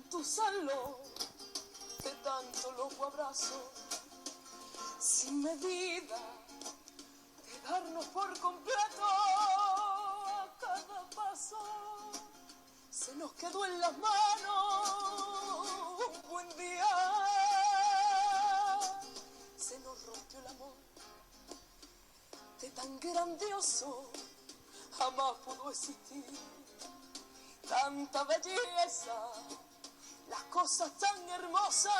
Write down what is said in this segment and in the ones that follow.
en tu salón, de tanto loco abrazo, sin medida, de darnos por completo a cada paso. Se nos quedó en las manos un buen día, se nos rompió el amor, de tan grandioso jamás pudo existir. Tanta belleza, las cosas tan hermosas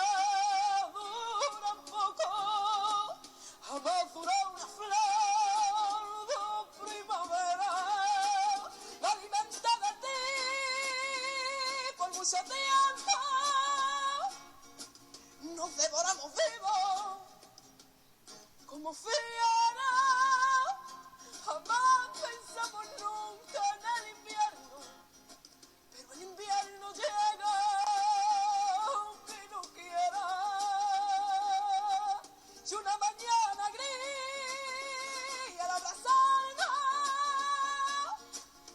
duran poco, jamás duró una flor de primavera. La alimenta de ti por mucho tiempo, nos devoramos vivos como fieras. Jamás pensamos nunca en el invierno, pero el invierno llega aunque no quiera. Y una mañana gris al abrazarnos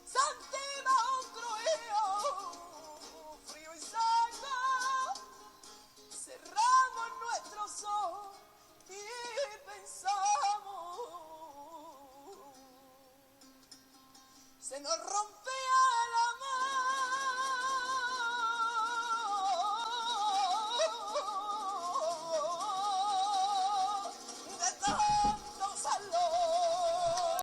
sentimos un crujido frío y seco. Cerramos nuestros ojos y pensamos, se nos rompía